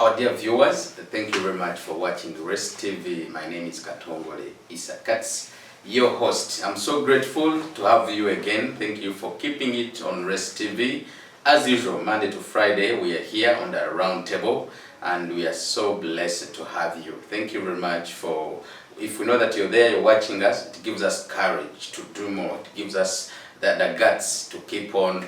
Our dear viewers, thank you very much for watching Rest TV. My name is Katongole Isakats, your host. I'm so grateful to have you again. Thank you for keeping it on Rest TV. As usual, Monday to Friday, we are here on the round table, and we are so blessed to have you. Thank you very much for, if we know that you're there, you're watching us, it gives us courage to do more. It gives us the guts to keep on,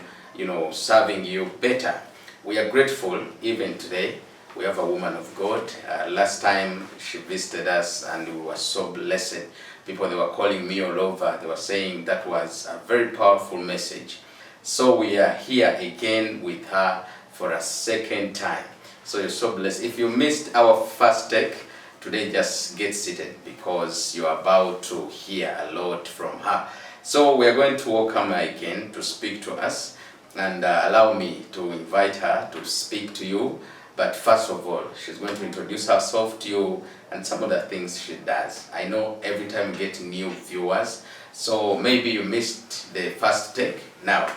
serving you better. We are grateful even today. We have a woman of God. Last time she visited us and we were so blessed. People, they were calling me all over. They were saying that was a very powerful message. So we are here again with her for a second time. So you're so blessed. If you missed our first take, today just get seated because you're about to hear a lot from her. So we are going to welcome her again to speak to us, and allow me to invite her to speak to you. But first of all, she's going to introduce herself to you and some of the things she does. I know every time we get new viewers, so maybe you missed the first take. Now,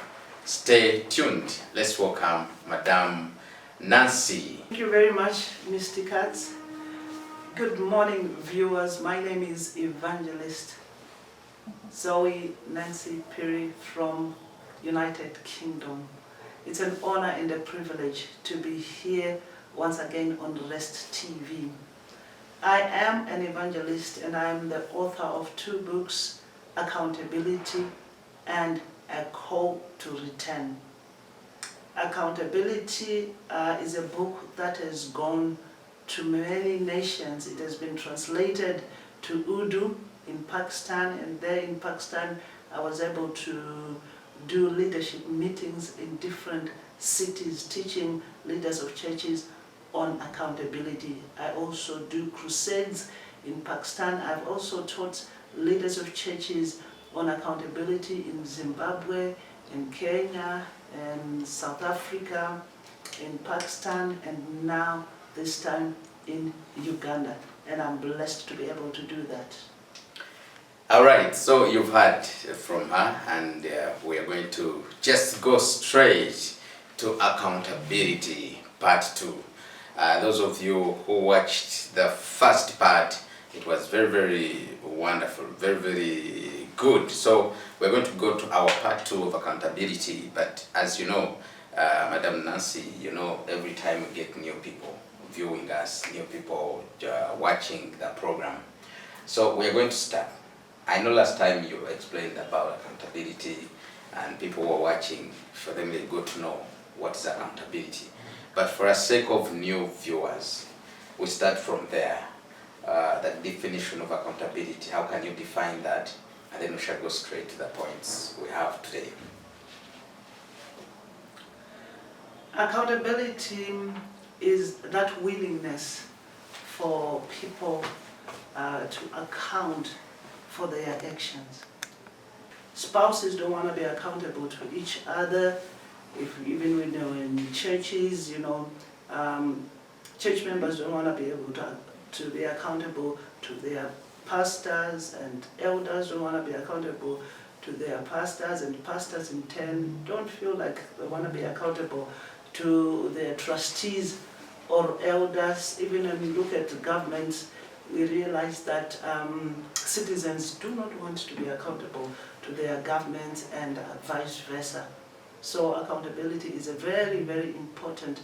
stay tuned. Let's welcome Madame Nancy. Thank you very much, Mr. Katz. Good morning, viewers. My name is Evangelist Zoe Nancy from United Kingdom. It's an honor and a privilege to be here once again on Rest TV. I am an evangelist and I am the author of 2 books, Accountability and A Call to Return. Accountability is a book that has gone to many nations. It has been translated to Urdu in Pakistan, and there in Pakistan I was able to do leadership meetings in different cities, teaching leaders of churches on accountability. I also do crusades in Pakistan. I've also taught leaders of churches on accountability in Zimbabwe, in Kenya, in South Africa, in Pakistan, and now this time in Uganda. And I'm blessed to be able to do that. All right, so you've heard from her, and we are going to just go straight to accountability part 2. Those of you who watched the first part, it was very, very wonderful, very, very good. So we're going to go to our part 2 of accountability. But as you know, Madam Nancy, every time we get new people viewing us, new people watching the program. So we're going to start. I know last time you explained about accountability, and people were watching, for them they got to know what is accountability. But for the sake of new viewers, we start from there. The definition of accountability, how can you define that? And then we shall go straight to the points we have today. Accountability is that willingness for people to account for their actions. Spouses don't want to be accountable to each other. Even in churches, church members don't want to be able to be accountable to their pastors, and elders don't want to be accountable to their pastors, and pastors in turn don't feel like they want to be accountable to their trustees or elders. Even when we look at governments, we realize that citizens do not want to be accountable to their governments, and vice versa. So accountability is a very, very important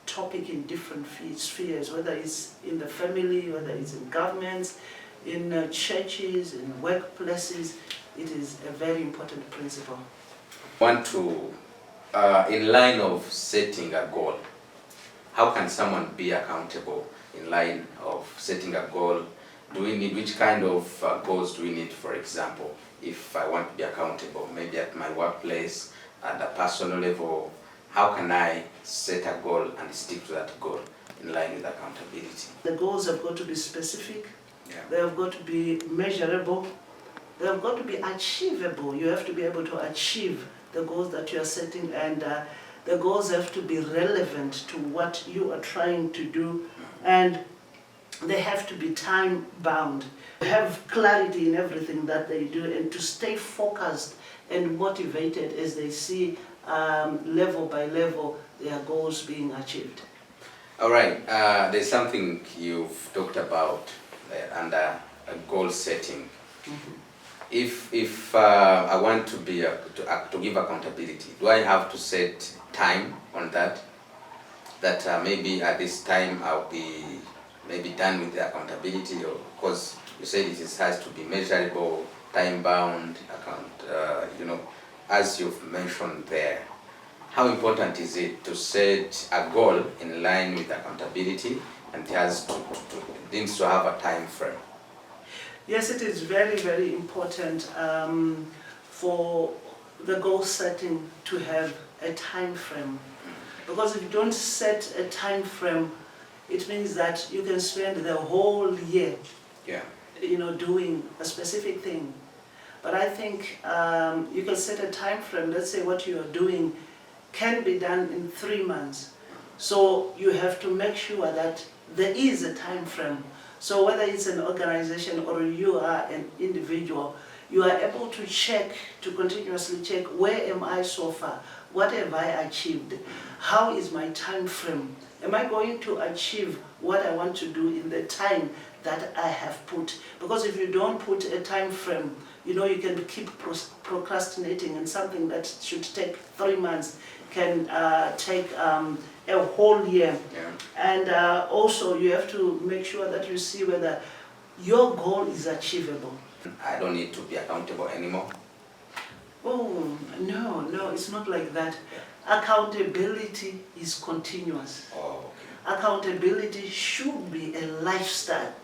topic in different spheres, whether it's in the family, whether it's in governments, in churches, in workplaces. It is a very important principle. Want to, in line of setting a goal, how can someone be accountable in line of setting a goal? Do we need, which kind of goals do we need? For example, if I want to be accountable, maybe at my workplace, at a personal level, how can I set a goal and stick to that goal in line with accountability? The goals have got to be specific. Yeah. They have got to be measurable. They have got to be achievable. You have to be able to achieve the goals that you are setting, and the goals have to be relevant to what you are trying to do, and they have to be time bound. Have clarity in everything that they do, and to stay focused and motivated as they see level by level their goals being achieved. All right. There's something you've talked about under goal setting. If I want to be to give accountability, do I have to set time on that? That maybe at this time I'll be maybe done with the accountability, or because you said has to be measurable, time bound, as you've mentioned there. How important is it to set a goal in line with accountability, and it has it needs to have a time frame? Yes, it is very, very important for the goal setting to have a time frame. Because if you don't set a time frame, it means that you can spend the whole year, doing a specific thing. But I think you can set a time frame. Let's say what you are doing can be done in 3 months. So you have to make sure that there is a time frame. So whether it's an organization or you are an individual, you are able to continuously check, where am I so far? What have I achieved? How is my time frame? Am I going to achieve what I want to do in the time that I have put? Because if you don't put a time frame, you can keep procrastinating, and something that should take 3 months can take a whole year. Yeah. And also you have to make sure that you see whether your goal is achievable. I don't need to be accountable anymore. Oh, no, it's not like that. Accountability is continuous. Oh, okay. Accountability should be a lifestyle.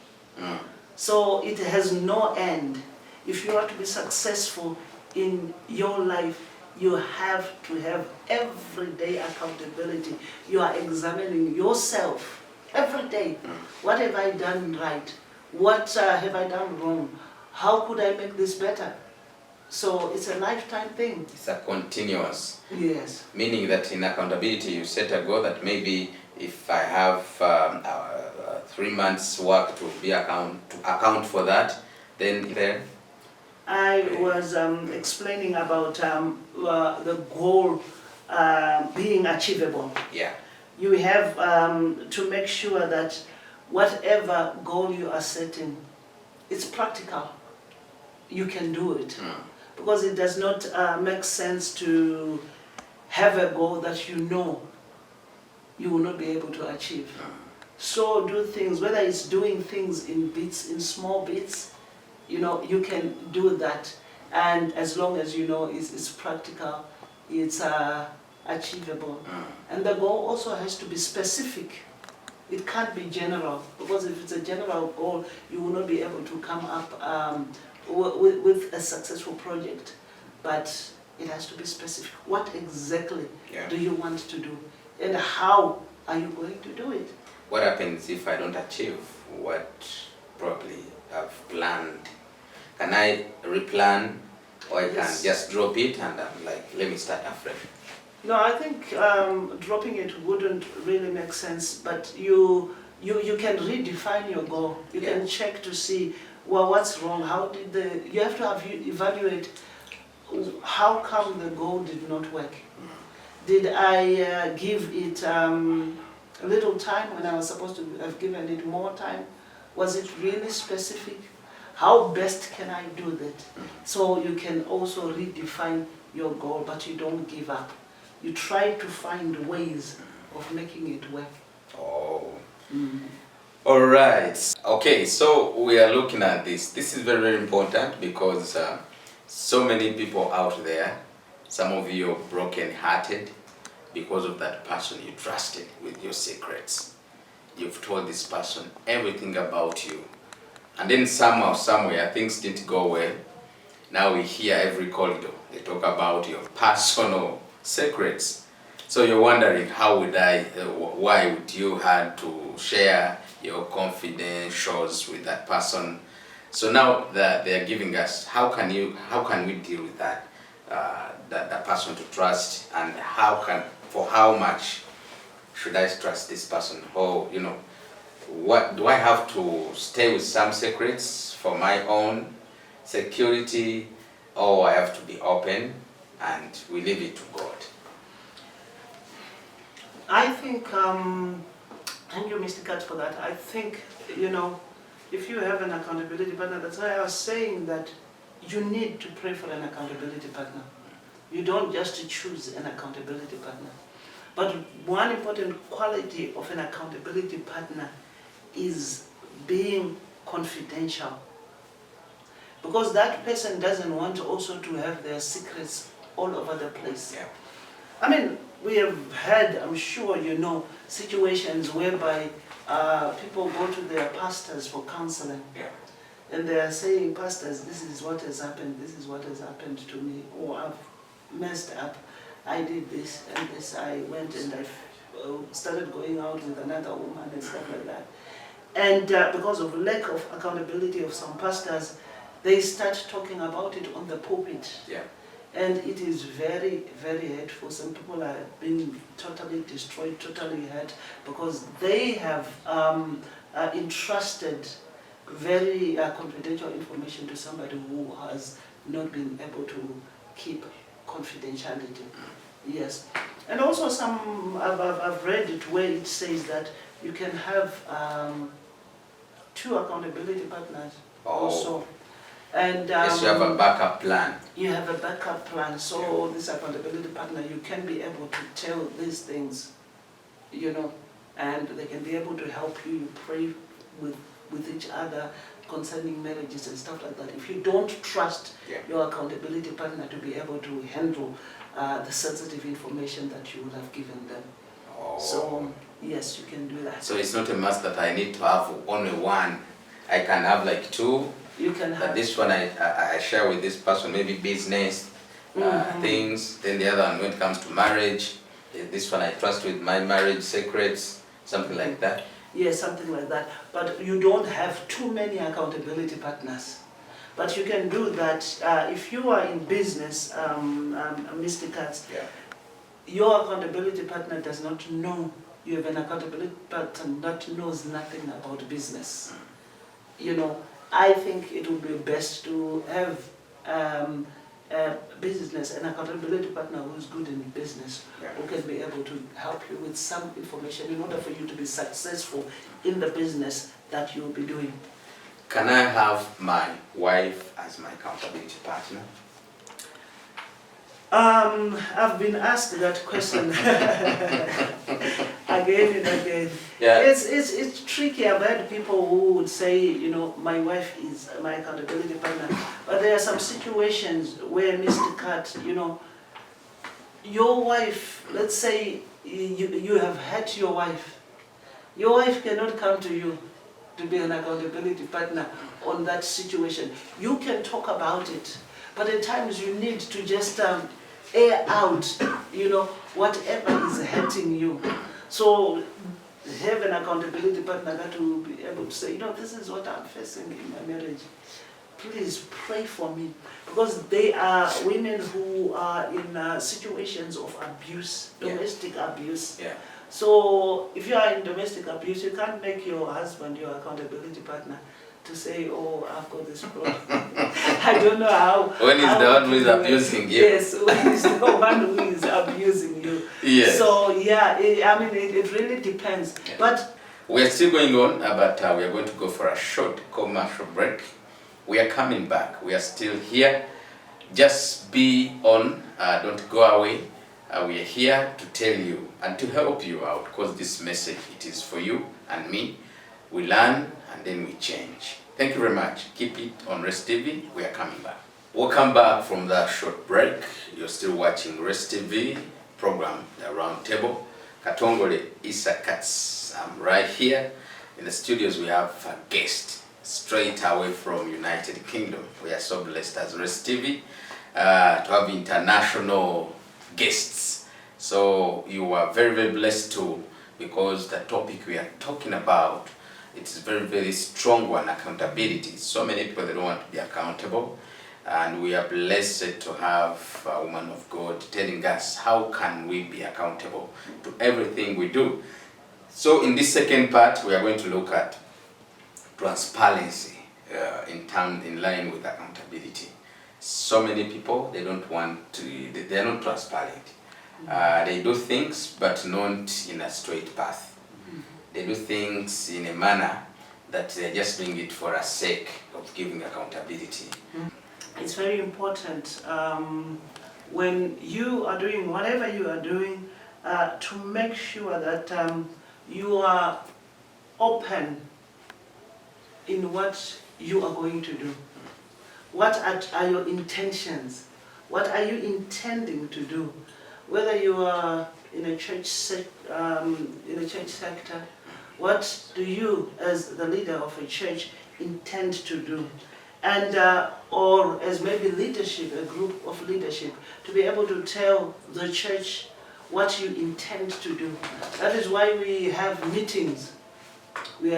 So it has no end. If you are to be successful in your life, you have to have everyday accountability. You are examining yourself every day. What have I done right? What have I done wrong? How could I make this better? So it's a lifetime thing. It's a continuous. Yes. Meaning that in accountability, you set a goal that maybe if I have 3 months work to account for that, then there. I was explaining about the goal being achievable. Yeah. You have to make sure that whatever goal you are setting, it's practical. You can do it. Because it does not make sense to have a goal that you will not be able to achieve. So do things, whether it's doing things in bits, in small bits, you can do that. And as long as it's practical, it's achievable. And the goal also has to be specific. It can't be general, because if it's a general goal, you will not be able to come up with a successful project. But it has to be specific. What exactly do you want to do? And how are you going to do it? What happens if I don't achieve what probably I've planned? Can I replan, or I can just drop it and I'm like, let me start afresh? No, I think dropping it wouldn't really make sense, but you can redefine your goal. You can check to see, well, what's wrong? You have to evaluate, how come the goal did not work? Did I give it a little time when I was supposed to have given it more time? Was it really specific? How best can I do that? So you can also redefine your goal, but you don't give up. You try to find ways of making it work. Oh. All right. Okay, so we are looking at this. This is very, very important, because so many people out there, some of you are broken-hearted because of that person you trusted with your secrets. You've told this person everything about you. And then somehow, somewhere, things didn't go well. Now we hear every corridor. They talk about your personal secrets. So you're wondering, why would you have to share your confidentials with that person? So now that they're giving us, how can we deal with that? That person to trust, and for how much should I trust this person? Or, what do I have to stay with some secrets for my own security, or I have to be open and we leave it to God? I think Thank you, Mr. Kat, for that. I think, you know, if you have an accountability partner, that's why I was saying that you need to pray for an accountability partner. You don't just choose an accountability partner. But one important quality of an accountability partner is being confidential. Because that person doesn't want also to have their secrets all over the place. Yeah. I mean, we have had, I'm sure you know, situations whereby people go to their pastors for counseling. Yeah. And they are saying, pastors, this is what has happened, this is what has happened to me, or I've messed up, I did this and this, I went and I started going out with another woman and stuff like that. And because of lack of accountability of some pastors, they start talking about it on the pulpit. Yeah. And it is very, very hurtful. Some people are being totally destroyed, totally hurt, because they have entrusted very confidential information to somebody who has not been able to keep confidentiality. Yes. And also I've read it where it says that you can have 2 accountability partners also. And yes, you have a backup plan. You have a backup plan. So this accountability partner, you can be able to tell these things, you know, and they can be able to help you. You pray with each other concerning marriages and stuff like that. If you don't trust your accountability partner to be able to handle the sensitive information that you would have given them. So yes, you can do that. So it's not a must that I need to have only one. I can have like 2. You can have. But this one I share with this person, maybe business things. Then the other one, when it comes to marriage, this one I trust with my marriage secrets, something like that. Yes, something like that. But you don't have too many accountability partners. But you can do that if you are in business, Mr. Katz. Yeah. Your accountability partner does not know. You have an accountability partner that knows nothing about business. You know, I think it would be best to have business, an accountability partner who is good in business, who can be able to help you with some information in order for you to be successful in the business that you'll be doing. Can I have my wife as my accountability partner? I've been asked that question again and again. Yeah. It's tricky. I've had people who would say, you know, my wife is my accountability partner. But there are some situations where, Mr. Kat, you know, your wife, let's say you have hurt your wife. Your wife cannot come to you to be an accountability partner on that situation. You can talk about it, but at times you need to just air out, you know, whatever is hurting you. So have an accountability partner that will be able to say, you know, this is what I'm facing in my marriage. Please pray for me. Because they are women who are in situations of abuse, domestic abuse. Yeah. So if you are in domestic abuse, you can't make your husband your accountability partner to say, oh, I've got this problem. I don't know how. When is the one who is abusing you? Yes, when is the one who is abusing you. Yes. So yeah, I mean, it really depends. Yeah. But we are still going on, but we are going to go for a short commercial break. We are coming back. We are still here. Just be on. Don't go away. We are here to tell you and to help you out, because this message, it is for you and me. We learn and then we change. Thank you very much. Keep it on Rest TV. We are coming back. Welcome back from that short break. You're still watching Rest TV program, The Round Table. Katongole Isa Katz. I'm right here in the studios. We have a guest straight away from United Kingdom. We are so blessed as Rest TV to have international guests. So you are very, very blessed too, because the topic we are talking about, it's a very, very strong one, accountability. So many people, they don't want to be accountable. And we are blessed to have a woman of God telling us how can we be accountable to everything we do. So in this second part, we are going to look at transparency in line with accountability. So many people, they don't want to, they are not transparent. They do things, but not in a straight path. they do things in a manner that they're just doing it for a sake of giving accountability. It's very important when you are doing whatever you are doing to make sure that you are open in what you are going to do. What are your intentions? What are you intending to do? Whether you are in a church sector, what do you, as the leader of a church, intend to do? And or as maybe leadership, a group of leadership, to be able to tell the church what you intend to do. That is why we have meetings. We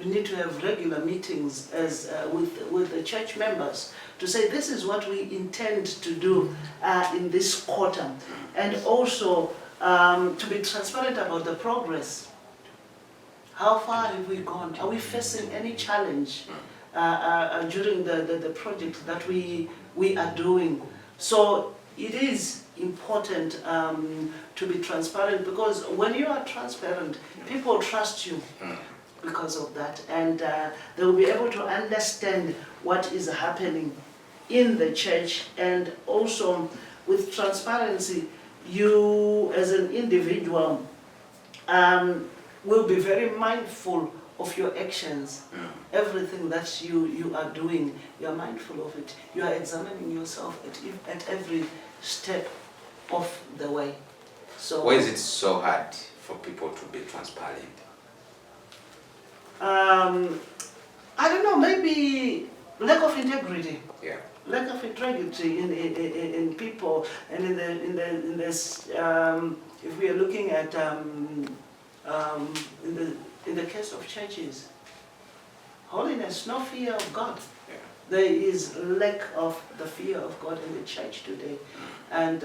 need to have regular meetings as with the church members to say this is what we intend to do in this quarter, and also to be transparent about the progress. How far have we gone? Are we facing any challenge during the project that we are doing? So it is important to be transparent, because when you are transparent, people trust you because of that, and they will be able to understand what is happening in the church. And also with transparency, you as an individual will be very mindful of your actions. Everything that you are doing, you are mindful of it. You are examining yourself at every step of the way. So why is it so hard for people to be transparent? I don't know, maybe lack of integrity. Yeah. Lack of integrity in people, and in this if we are looking at in the case of churches, holiness, no fear of God. Yeah. There is lack of the fear of God in the church today, and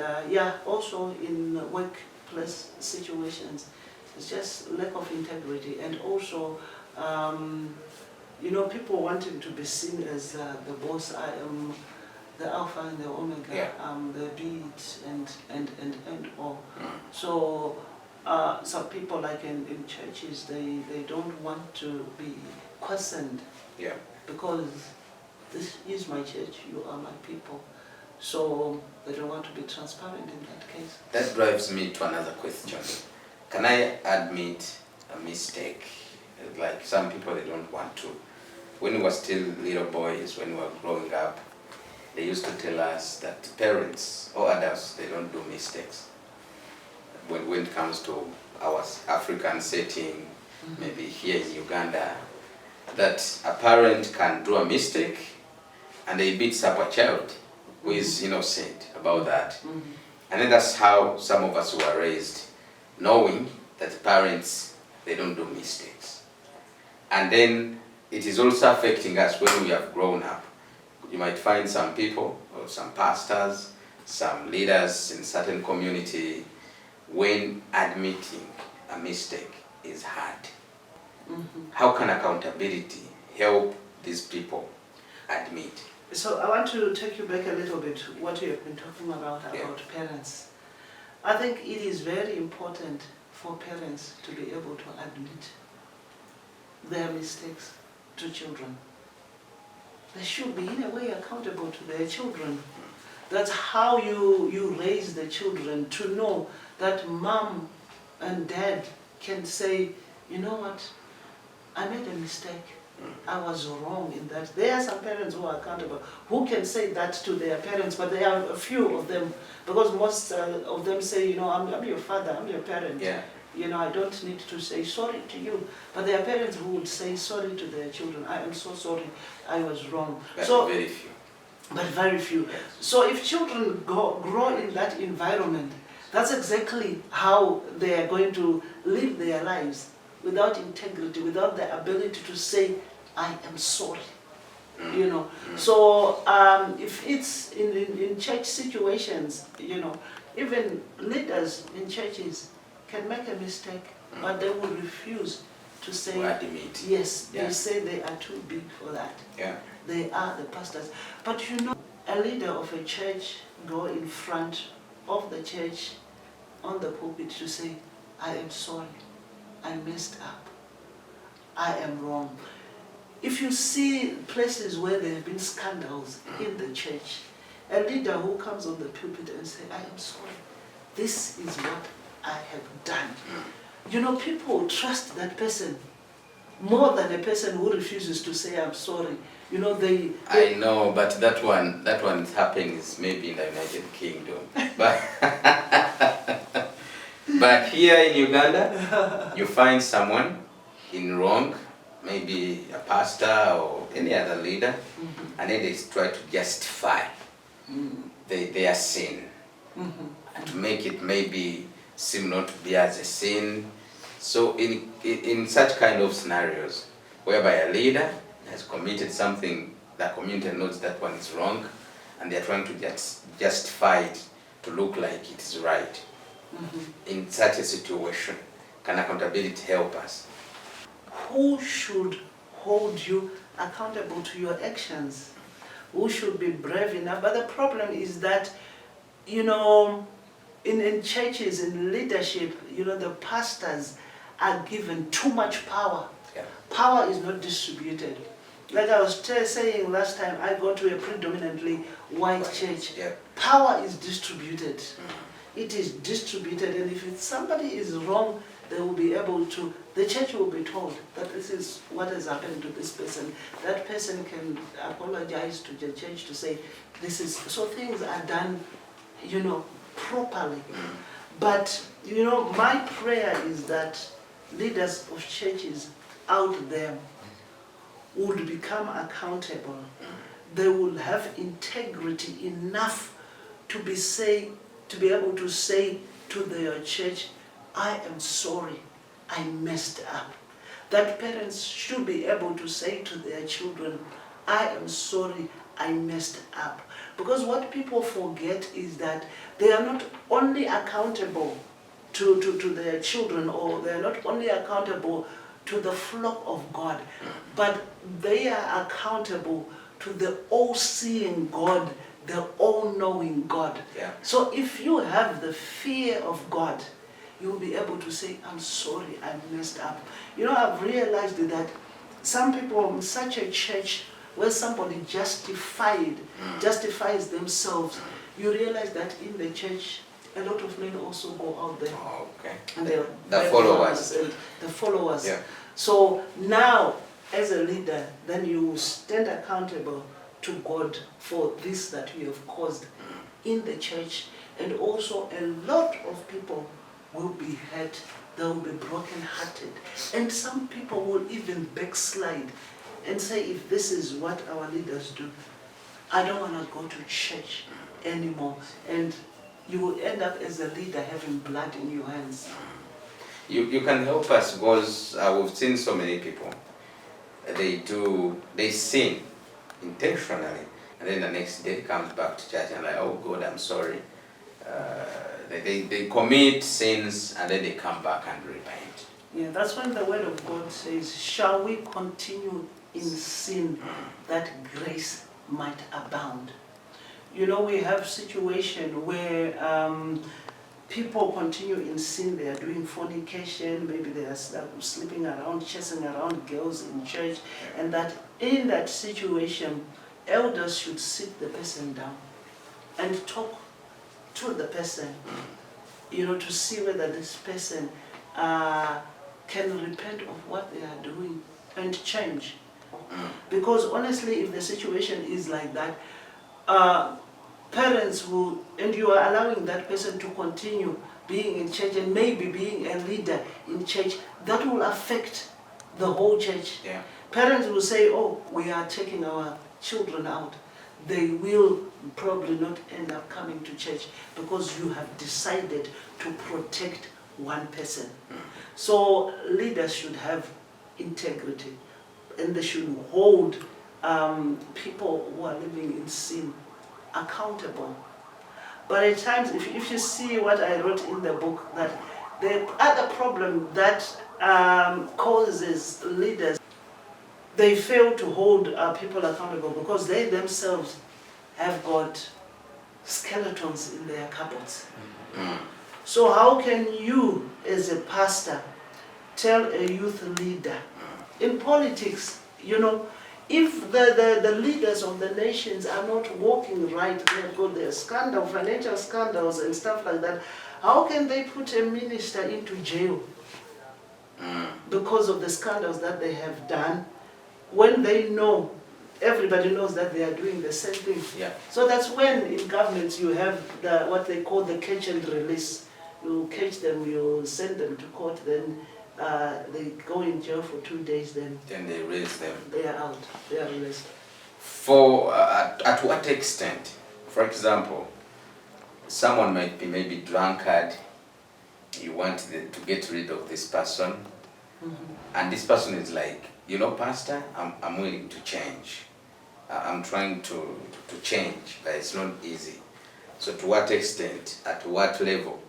also in workplace situations, it's just lack of integrity, and also people wanting to be seen as the boss. I am the Alpha and the Omega, the beat and all. So some people, like in churches, they don't want to be questioned, because this is my church, you are my people. So they don't want to be transparent in that case. That drives me to another question. Can I admit a mistake? Like some people, they don't want to. When we were still little boys, when we were growing up, they used to tell us that parents or adults, they don't do mistakes. When it comes to our African setting, maybe here in Uganda, that a parent can do a mistake and they beats up a child who is innocent about that. And then that's how some of us were raised, knowing that parents, they don't do mistakes. And then it is also affecting us when we have grown up. You might find some people, or some pastors, some leaders in certain community, when admitting a mistake is hard. How can accountability help these people admit? So I want to take you back a little bit, what you have been talking about parents. I think it is very important for parents to be able to admit their mistakes to children. They should be, in a way, accountable to their children. That's how you raise the children, to know that mom and dad can say, you know what, I made a mistake. I was wrong in that. There are some parents who are accountable, who can say that to their parents, but there are a few of them, because most of them say, I'm your father, I'm your parent. I don't need to say sorry to you. But there are parents who would say sorry to their children. I am so sorry, I was wrong. But so very few. But very few. Yes. So if children grow in that environment, that's exactly how they are going to live their lives, without integrity, without the ability to say, I am sorry. So if it's in church situations, even leaders in churches can make a mistake, but they will refuse to say, admit. Yes, they say they are too big for that. They are the pastors. But a leader of a church go in front of the church on the pulpit to say, I am sorry, I messed up. I am wrong. If you see places where there have been scandals in the church, a leader who comes on the pulpit and says, I am sorry, this is what I have done. You know, people trust that person more than a person who refuses to say, I'm sorry. You know, I know, but that one is happening is maybe in the United Kingdom. But, but here in Uganda, you find someone in wrong, maybe a pastor or any other leader, and then they try to justify their sin, and to make it maybe seem not to be as a sin. So in such kind of scenarios, whereby a leader has committed something, the community knows that one is wrong, and they are trying to justify it to look like it is right. In such a situation, can accountability help us? Who should hold you accountable to your actions? Who should be brave enough? But the problem is that, you know, in churches, in leadership, you know, the pastors are given too much power. Yeah. Power is not distributed. Like I was saying last time, I go to a predominantly white church. Yeah. Power is distributed. It is distributed, and if somebody is wrong, they will be able to, the church will be told that this is what has happened to this person. That person can apologize to the church to say, this is, so things are done, you know, properly. But, you know, my prayer is that leaders of churches out there would become accountable. They will have integrity enough to be able to say to their church, I am sorry, I messed up. That parents should be able to say to their children, I am sorry, I messed up. Because what people forget is that they are not only accountable to their children, or they are not only accountable to the flock of God, but they are accountable to the all-seeing God, the all-knowing God. Yeah. So if you have the fear of God, you'll be able to say, I'm sorry, I messed up. You know, I've realized that some people in such a church where somebody justifies themselves, you realize that in the church, a lot of men also go out there. Oh, okay. And the followers. And the followers. Yeah. So now, as a leader, then you stand accountable to God for this that you have caused in the church. And also a lot of people will be hurt, they will be broken-hearted. And some people will even backslide and say, if this is what our leaders do, I don't want to go to church anymore. And you will end up as a leader having blood in your hands. You can help us, because we've seen so many people. They sin intentionally, and then the next day comes back to church and like, oh God, I'm sorry. They commit sins and then they come back and repent. Yeah, that's when the word of God says, shall we continue in sin that grace might abound? You know, we have situation where people continue in sin. They are doing fornication, maybe they are sleeping around, chasing around girls in church, and that in that situation, elders should sit the person down and talk to the person, you know, to see whether this person can repent of what they are doing and change. Because honestly, if the situation is like that, parents will, and you are allowing that person to continue being in church and maybe being a leader in church, that will affect the whole church. Yeah. Parents will say, oh, we are taking our children out. They will probably not end up coming to church because you have decided to protect one person. So leaders should have integrity, and they should hold people who are living in sin accountable. But at times, if you see what I wrote in the book, that the other problem that causes leaders, they fail to hold people accountable because they themselves have got skeletons in their cupboards. So how can you, as a pastor, tell a youth leader In politics, you know, if the leaders of the nations are not working right, they've got their scandal, financial scandals and stuff like that, how can they put a minister into jail because of the scandals that they have done, when they know, everybody knows that they are doing the same thing? Yeah. So that's when in governments you have what they call the catch and release. You catch them, you send them to court, then they go in jail for 2 days, then Then they release them. they are out, they are released. For at what extent? For example, someone might be maybe drunkard. You want to get rid of this person, and this person is like, you know, Pastor, I'm willing to change. I'm trying to change, but it's not easy. So to what extent, at what level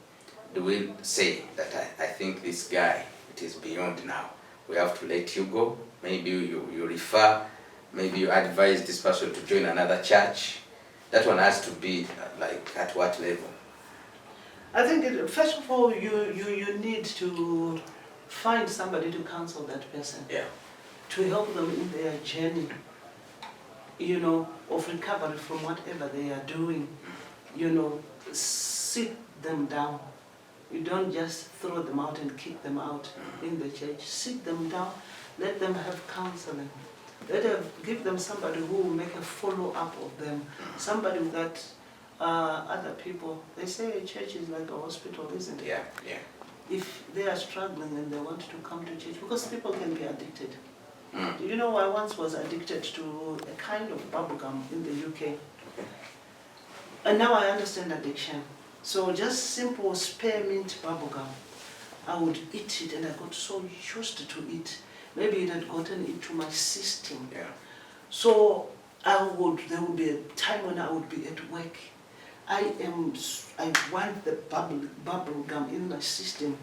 do we say that I think this guy, it is beyond now, we have to let you go? Maybe you refer, maybe you advise this person to join another church. That one has to be like at what level? I think, first of all, you need to find somebody to counsel that person, Yeah. to help them in their journey, you know, of recovery from whatever they are doing. You know, sit them down. You don't just throw them out and kick them out in the church. Sit them down, let them have counseling. Give them somebody who will make a follow-up of them, somebody that other people, they say a church is like a hospital, isn't it? Yeah, yeah. If they are struggling and they want to come to church, because people can be addicted. Mm. You know, I once was addicted to a kind of bubblegum in the UK. And now I understand addiction. So just simple spearmint bubblegum, I would eat it and I got so used to it. Maybe it had gotten into my system. Yeah. So there would be a time when I would be at work. I want the bubble gum in my system.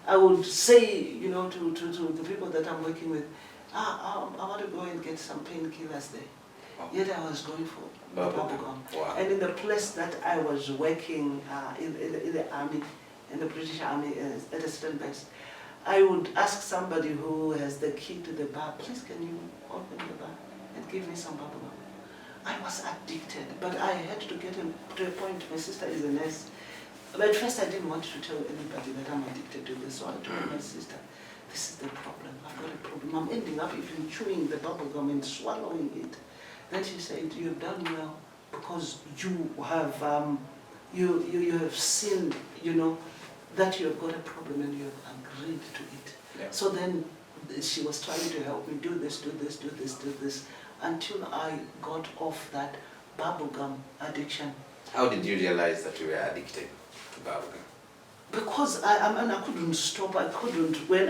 I would say, you know, to the people that I'm working with, I want to go and get some painkillers there. Oh. Yet I was going for bubble gum. Wow. And in the place that I was working in the army, in the British Army, at a certain base, I would ask somebody who has the key to the bar, please can you open the bar and give me some bubble gum? I was addicted, but I had to get to a point. My sister is a nurse. But at first I didn't want to tell anybody that I'm addicted to this, so I told my sister, this is the problem, I've got a problem. I'm ending up even chewing the bubble gum and swallowing it. Then she said, you've done well because you have you have seen, you know, that you have got a problem and you have agreed to it. Yeah. So then she was trying to help me do this, do this, do this, do this, until I got off that bubblegum addiction. How did you realize that you were addicted to bubblegum? Because I couldn't stop, I couldn't. When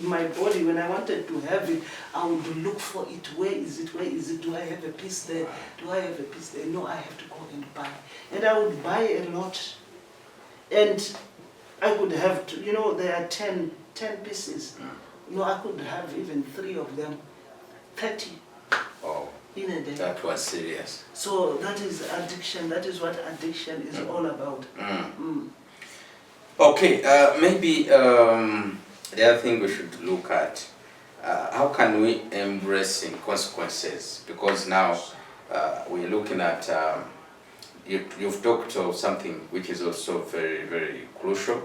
my body, when I wanted to have it, I would look for it. Where is it? Where is it? Do I have a piece there? Do I have a piece there? No, I have to go and buy. And I would buy a lot. And I could have, you know, there are 10 pieces. No, I could have even 3 of them, 30 in a day. That was serious. So that is addiction. That is what addiction is all about. Okay, maybe the other thing we should look at, how can we embrace consequences? Because now we're looking at, you've talked of something which is also very, very crucial,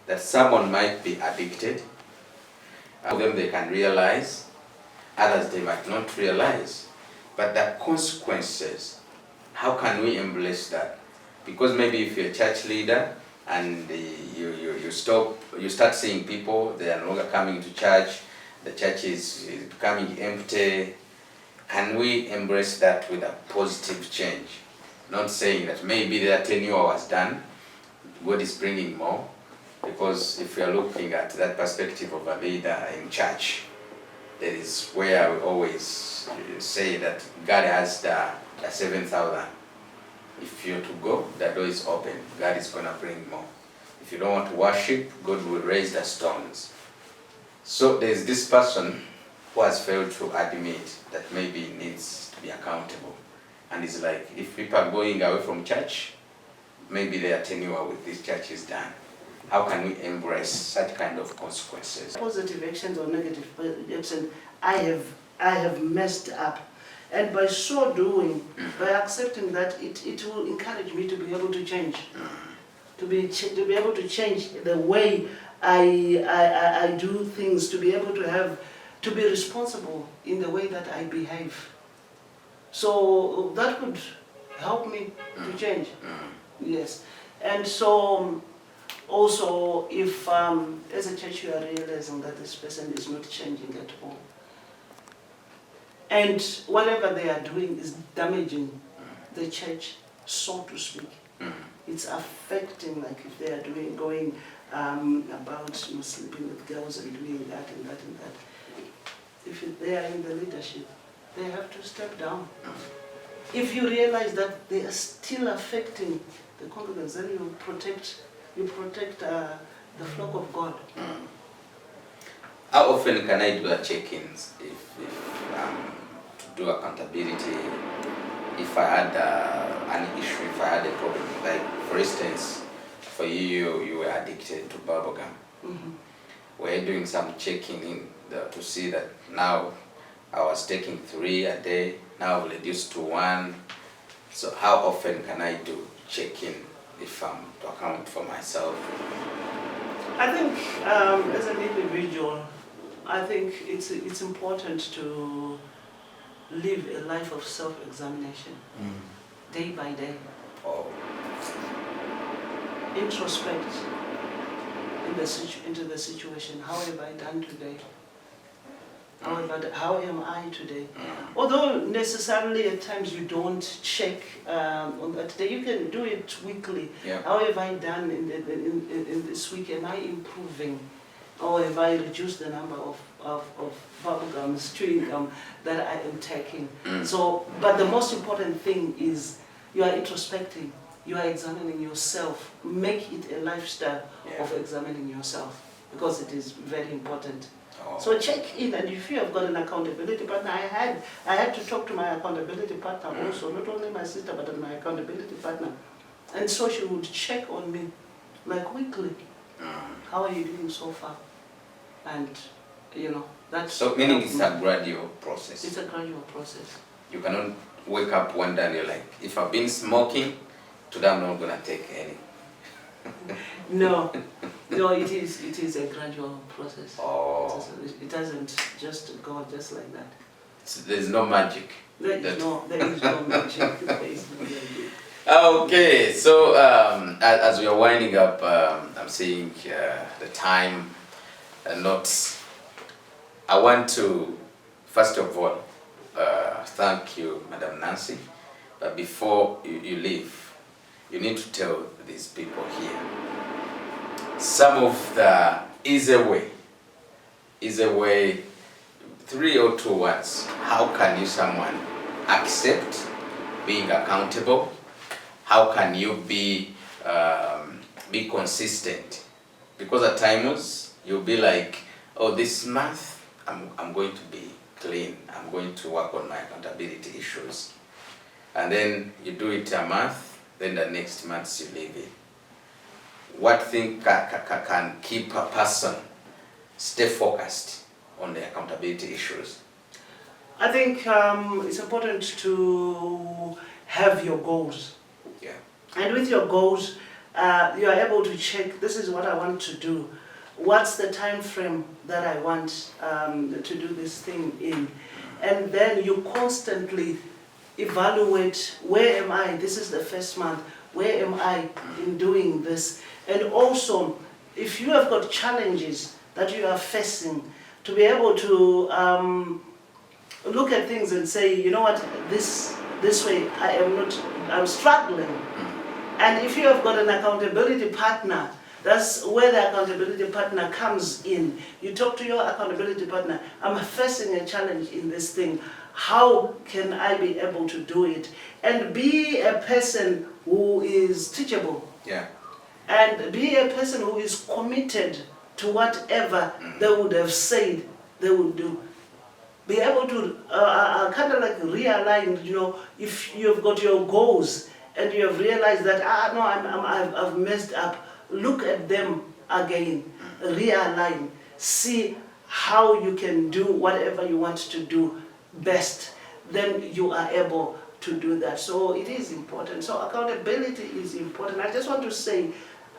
that someone might be addicted. Of them they can realize, others they might not realize. But the consequences, how can we embrace that? Because maybe if you're a church leader and you start seeing people, they are no longer coming to church, the church is becoming empty, can we embrace that with a positive change? Not saying that maybe the tenure was done, God is bringing more. Because if we are looking at that perspective of a leader in church, that is where we always say that God has the 7,000. If you're to go, the door is open. God is going to bring more. If you don't want to worship, God will raise the stones. So there's this person who has failed to admit that maybe he needs to be accountable. And it's like, if people are going away from church, maybe their tenure with this church is done. how can we embrace such kind of consequences? Positive actions or negative actions, I have messed up. And by so doing, by accepting that, it will encourage me to be able to change. To be able to change the way I do things, to be able to be responsible in the way that I behave. So that would help me to change. Yes. And so also, if as a church you are realizing that this person is not changing at all, and whatever they are doing is damaging the church, so to speak, it's affecting, like if they are going about sleeping with girls and doing that and that and that. If they are in the leadership, they have to step down. If you realize that they are still affecting the congregants, then you protect the flock of God. How often can I do a check-ins if to do accountability? If I had an issue, if I had a problem, like for instance, for you were addicted to bubblegum. We're doing some checking in to see that now I was taking 3 a day, now I've reduced to 1. So how often can I do check-in if I'm to account for myself? I think as an individual, I think it's important to live a life of self-examination, day by day. Introspect into the situation. How have I done today? How am I today? Although necessarily at times you don't check on that day, you can do it weekly. Yeah. How have I done in this week? Am I improving? Or have I reduced the number of bubblegums, chewing gum that I am taking? So, but the most important thing is you are introspecting, you are examining yourself. Make it a lifestyle of examining yourself, because it is very important. So check in, and if you have got an accountability partner, I had to talk to my accountability partner also, not only my sister, but my accountability partner. And so she would check on me, like weekly. How are you doing so far? And, that's... So meaning it's a gradual process. It's a gradual process. You cannot wake up one day and you're like, if I've been smoking, today I'm not going to take any. No, it is a gradual process. It doesn't just go just like that. So there's no magic. There is no magic. There is no magic. Okay, so as we are winding up, I'm seeing the time notes. I want to, first of all, thank you, Madam Nancy. But before you leave, you need to tell these people here some of the easy way, 3 or 2 words. How can someone accept being accountable? How can you be consistent? Because at times you'll be like, oh, this month I'm going to be clean. I'm going to work on my accountability issues. And then you do it a month, then the next month you leave it. What thing can keep a person stay focused on the accountability issues? I think it's important to have your goals. Yeah. And with your goals, you are able to check, this is what I want to do. What's the time frame that I want to do this thing in? And then you constantly evaluate, where am I? This is the first month. Where am I in doing this? And also, if you have got challenges that you are facing, to be able to look at things and say, you know what, this way I'm struggling. And if you have got an accountability partner, that's where the accountability partner comes in. You talk to your accountability partner, I'm facing a challenge in this thing. How can I be able to do it? And be a person who is teachable. Yeah. And be a person who is committed to whatever they would have said they would do. Be able to kind of like realign, if you've got your goals and you have realized that, I've messed up, look at them again, realign, see how you can do whatever you want to do best, then you are able to do that. So it is important. So accountability is important. I just want to say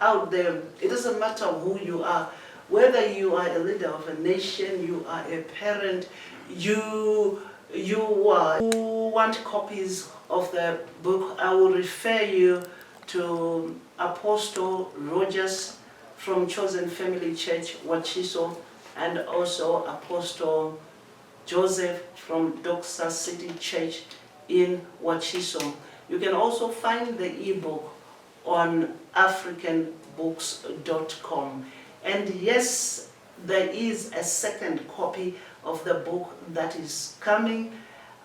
out there, it doesn't matter who you are, whether you are a leader of a nation, you are a parent, you want copies of the book, I will refer you to Apostle Rogers from Chosen Family Church, Wachiso, and also Apostle Joseph from Doxa City Church in Wachiso. You can also find the ebook on africanbooks.com. And yes, there is a second copy of the book that is coming,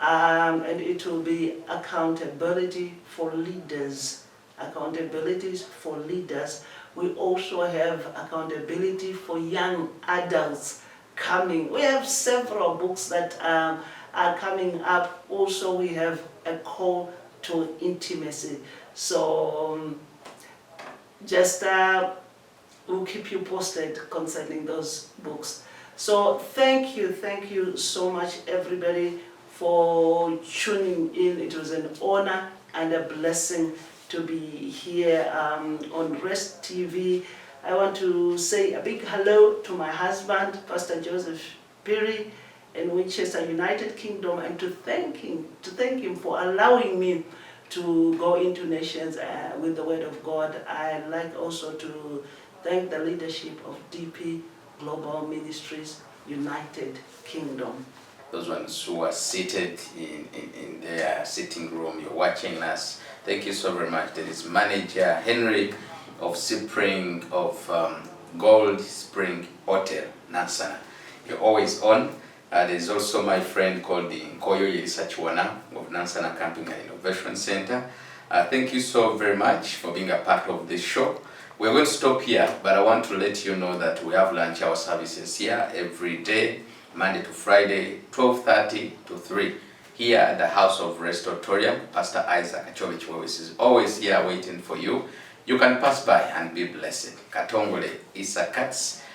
and it will be Accountability for Leaders. Accountabilities for Leaders. We also have Accountability for Young Adults coming. We have several books that are coming up. Also, we have a call to intimacy. So just we'll keep you posted concerning those books. So thank you so much, everybody, for tuning in. It was an honor and a blessing to be here on Rest TV. I want to say a big hello to my husband, Pastor Joseph Piri, in Winchester, United Kingdom, and to thank him for allowing me to go into nations with the Word of God. I'd like also to thank the leadership of DP Global Ministries, United Kingdom. Those ones who are seated in their sitting room, you're watching us, thank you so very much. There is Manager Henry of Gold Spring Hotel, Nansana. You're always on. There's also my friend called the Nkoyo Yelisachiwana of Nansana Camping and Innovation Center. Thank you so very much for being a part of this show. We're going to stop here, but I want to let you know that we have lunch hour services here every day, Monday to Friday, 12:30 to 3, here at the House of Rest Auditorium. Pastor Isaac Achovich is always here waiting for you. You can pass by and be blessed. Katongole Issa Katz.